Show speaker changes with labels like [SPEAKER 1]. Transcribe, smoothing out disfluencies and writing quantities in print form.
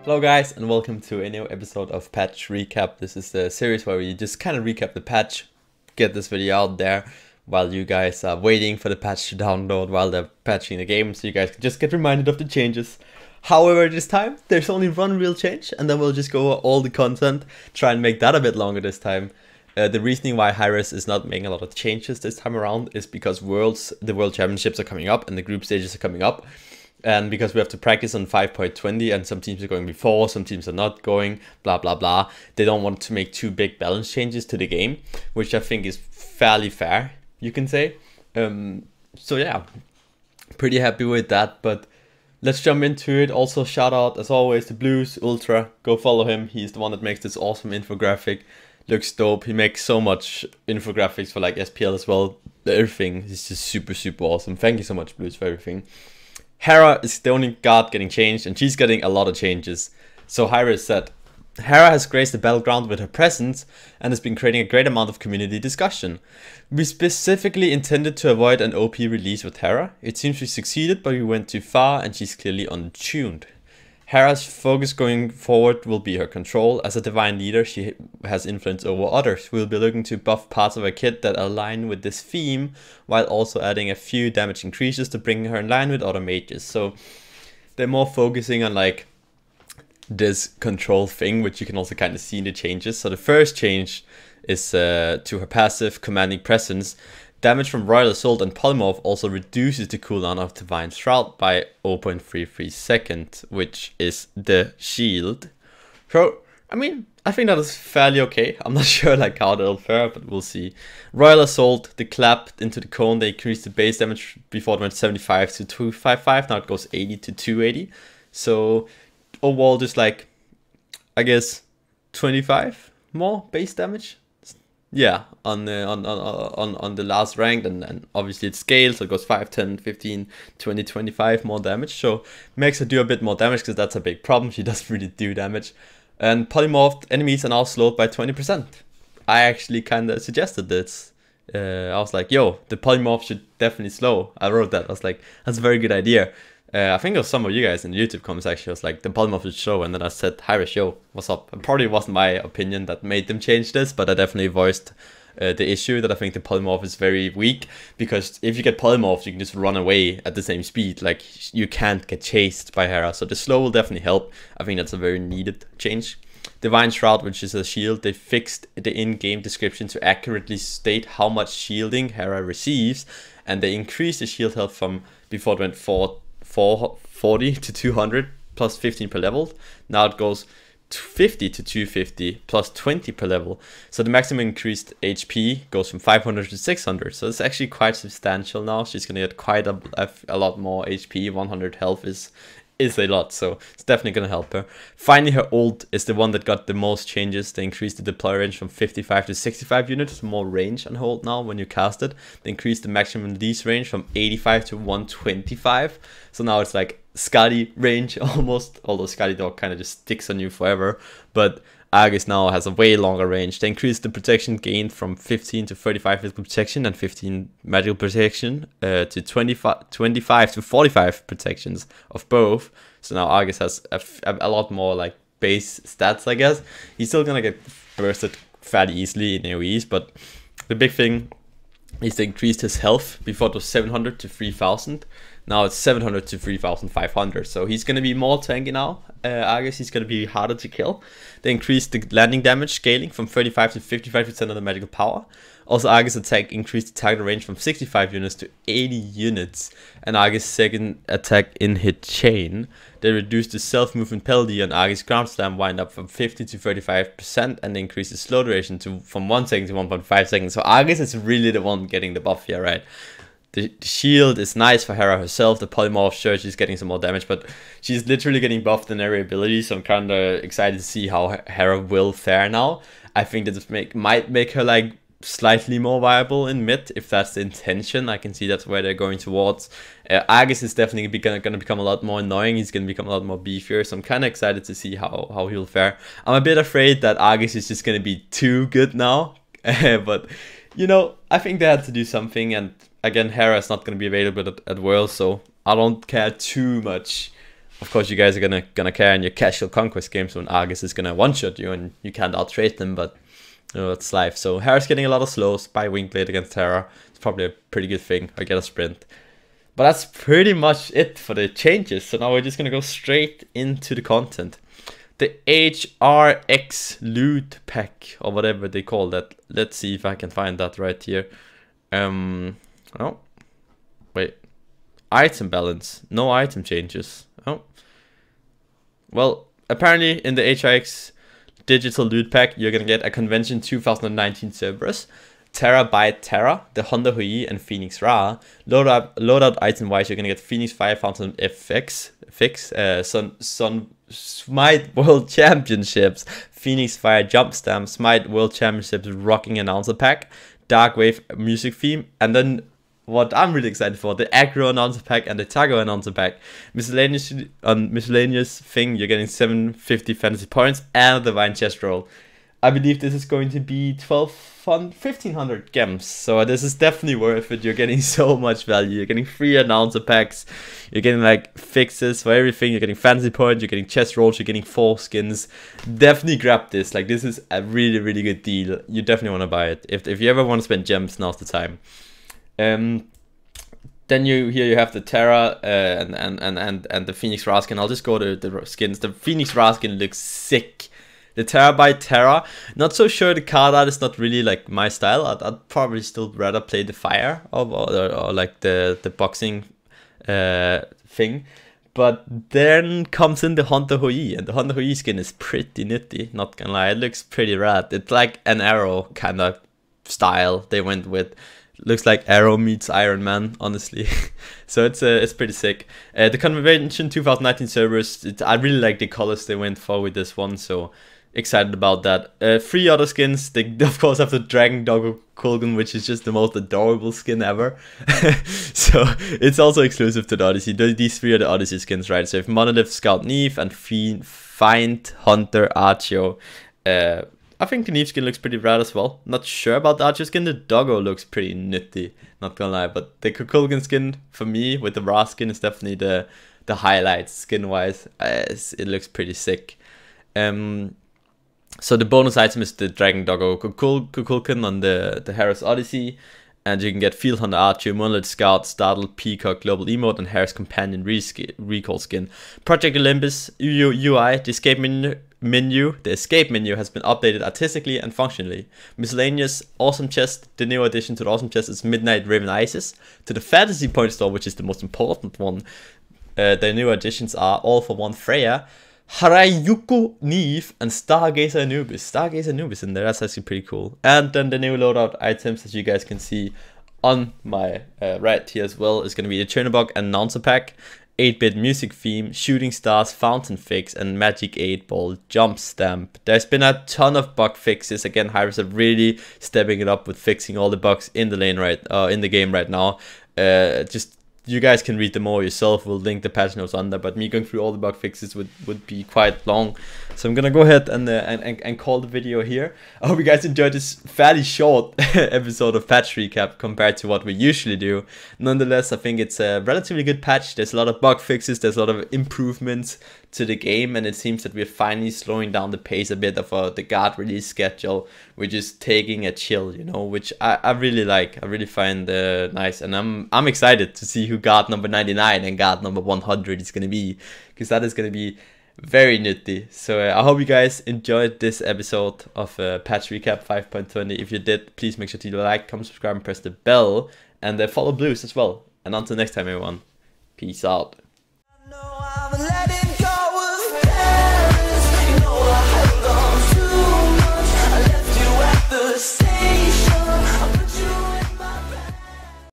[SPEAKER 1] Hello guys and welcome to a new episode of Patch Recap. This is the series where we just kind of recap the patch, get this video out there while you guys are waiting for the patch to download while they're patching the game, so you guys can just get reminded of the changes. However, this time there's only one real change and then we'll just go over all the content, try and make that a bit longer this time. The reasoning why Hera is not making a lot of changes this time around is because the World Championships are coming up and the group stages are coming up. And because we have to practice on 5.20 and some teams are going before, some teams are not going, blah, blah, blah. They don't want to make too big balance changes to the game, which I think is fairly fair, you can say. So yeah, pretty happy with that, but let's jump into it. Also, shout out, as always, to Blues Ultra. Go follow him. He's the one that makes this awesome infographic. Looks dope. He makes so much infographics for like SPL as well. Everything is just super, super awesome. Thank you so much, Blues, for everything. Hera is the only guard getting changed, and she's getting a lot of changes. So Hera said, Hera has graced the battleground with her presence and has been creating a great amount of community discussion. We specifically intended to avoid an OP release with Hera. It seems we succeeded, but we went too far and she's clearly untuned. Hera's focus going forward will be her control. As a divine leader, she has influence over others. We'll be looking to buff parts of her kit that align with this theme, while also adding a few damage increases to bring her in line with other mages. So they're more focusing on like this control thing, which you can also kind of see in the changes. So the first change is to her passive commanding presence. Damage from Royal Assault and Polymorph also reduces the cooldown of Divine Shroud by 0.33 seconds, which is the shield. So, I mean, I think that is fairly okay. I'm not sure like how that'll fare, but we'll see. Royal Assault, the clap into the cone, they increased the base damage. Before it went 75 to 255, now it goes 80 to 280. So, overall just like, I guess, 25 more base damage. Yeah, on the last rank, and obviously it scales, so it goes 5, 10, 15, 20, 25 more damage. So makes her do a bit more damage because that's a big problem. She doesn't really do damage. And polymorphed enemies are now slowed by 20%. I actually kind of suggested this. I was like, yo, the polymorph should definitely slow. I wrote that. I was like, that's a very good idea. I think it was some of you guys in the YouTube comments actually was like, the polymorph should show, and then I said, hi, yo, what's up? It probably wasn't my opinion that made them change this, but I definitely voiced the issue that I think the polymorph is very weak, because if you get polymorphed, you can just run away at the same speed. Like, you can't get chased by Hera, so the slow will definitely help. I think that's a very needed change. Divine Shroud, which is a shield, they fixed the in-game description to accurately state how much shielding Hera receives, and they increased the shield health from before it went 440 to 200 plus 15 per level. Now it goes 50 to 250 plus 20 per level. So the maximum increased HP goes from 500 to 600. So it's actually quite substantial now. She's gonna get quite a lot more HP. 100 health is a lot, so it's definitely gonna help her. Finally, her ult is the one that got the most changes. They increased the deploy range from 55 to 65 units, more range on her ult now when you cast it. They increased the maximum release range from 85 to 125, so now it's like Scotty range almost, although Scotty Dog kind of just sticks on you forever, but Argus now has a way longer range. They increased the protection gain from 15 to 35 physical protection and 15 magical protection to 25 to 45 protections of both. So now Argus has a lot more like base stats, I guess. He's still gonna get bursted fairly easily in AoEs, but the big thing is they increased his health. Before it was 700 to 3000. Now it's 700 to 3500, so he's going to be more tanky now. Argus, he's going to be harder to kill. They increased the landing damage scaling from 35 to 55% of the magical power. Also, Argus attack increased the target range from 65 units to 80 units. And Argus' second attack in hit chain. They reduced the self-movement penalty on Argus ground slam wind up from 50 to 35%, and they increased the slow duration from 1 second to 1.5 seconds. So Argus is really the one getting the buff here, right? The shield is nice for Hera herself. The polymorph, sure, she's getting some more damage, but she's literally getting buffed in every ability, so I'm kind of excited to see how Hera will fare now. I think that this might make her like slightly more viable in mid, if that's the intention. I can see that's where they're going towards. Argus is definitely going to become a lot more annoying. He's going to become a lot more beefier, so I'm kind of excited to see how he'll fare. I'm a bit afraid that Argus is just going to be too good now, but you know, I think they had to do something, and again, Hera is not going to be available at Worlds, so I don't care too much of course you guys are gonna care in your casual conquest games when Argus is gonna one-shot you and you can't out-trade them, but you know, that's life. So Hera's getting a lot of slows by Wingblade against Hera. It's probably a pretty good thing. I get a sprint. But that's pretty much it for the changes. So now we're just gonna go straight into the content. The HRX loot pack, or whatever they call that. Let's see if I can find that right here. Oh, wait. Item balance. No item changes. Oh. Well, apparently in the HRX digital loot pack, you're gonna get a Convention 2019 Cerberus, Terra by Terra, the Honda Hui, and Phoenix Ra. Loadout item wise, you're gonna get Phoenix 5000 Smite World Championships, Phoenix Fire Jump Stamp, Smite World Championships Rocking Announcer Pack, Dark Wave Music Theme, and then what I'm really excited for, the Aggro Announcer Pack and the Tago Announcer Pack. Miscellaneous thing, you're getting 750 fantasy points and a Divine Chest Roll. I believe this is going to be 1500 gems, so this is definitely worth it. You're getting so much value. You're getting 3 announcer packs, you're getting like fixes for everything, you're getting fantasy points, you're getting chest rolls, you're getting 4 skins. Definitely grab this. Like, this is a really, really good deal. You definitely want to buy it. If you ever want to spend gems, now's the time. Then you have the Terra and the Phoenix Ra skin. I'll just go to the skins. The Phoenix Ra skin looks sick. The Terra by Terra, not so sure. The card art is not really like my style. I'd probably still rather play the fire or like the boxing thing. But then comes in the Honda Hui, and the Honda Hui skin is pretty nitty, not gonna lie. It looks pretty rad. It's like an Arrow kind of style they went with. Looks like Arrow meets Iron Man, honestly. So it's pretty sick. The Convention 2019 Cerberus, I really like the colors they went for with this one, so excited about that. 3 other skins. They of course have the Dragon Doggo Kulgan, which is just the most adorable skin ever. So it's also exclusive to the Odyssey. These 3 are the Odyssey skins, right? So if Monolith, Scout Neve, and Find Hunter Archeo. I think the Neve skin looks pretty rad as well. Not sure about the Archer skin. The Doggo looks pretty nitty, not gonna lie. But the Kukulkan skin, for me, with the Ra skin, is definitely the highlight skin-wise. It looks pretty sick. So the bonus item is the Dragon Doggo Kukulkan on the Hera's Odyssey. And you can get Field Hunter Archer, Monolith Scout, Startled Peacock Global Emote, and Hera's Companion Recall skin. Project Olympus UI, the escape menu has been updated artistically and functionally. Miscellaneous Awesome Chest, the new addition to the Awesome Chest is Midnight Raven Isis. To the Fantasy Point Store, which is the most important one, the new additions are All for One Freya, Harayuku Neve, and Stargazer Anubis. Stargazer Anubis in there, that's actually pretty cool. And then the new loadout items, as you guys can see on my right here as well, is going to be the Chernobog Announcer Pack, 8-bit music theme, Shooting Stars, Fountain Fix, and Magic 8-Ball Jump Stamp. There's been a ton of bug fixes. Again, Hyros are really stepping it up with fixing all the bugs in the lane in the game right now. Just you guys can read them all yourself. We'll link the patch notes under, but me going through all the bug fixes would be quite long. So I'm gonna go ahead and call the video here. I hope you guys enjoyed this fairly short episode of patch recap compared to what we usually do. Nonetheless, I think it's a relatively good patch. There's a lot of bug fixes, there's a lot of improvements to the game, and it seems that we're finally slowing down the pace a bit of the guard release schedule. We're just taking a chill, you know, which I really like. I really find nice, and I'm excited to see who guard number 99 and guard number 100 is gonna be, because that is gonna be very nutty. So I hope you guys enjoyed this episode of patch recap 5.20. If you did, please make sure to like, comment, subscribe, and press the bell, and follow Blues as well. And until next time, everyone, peace out.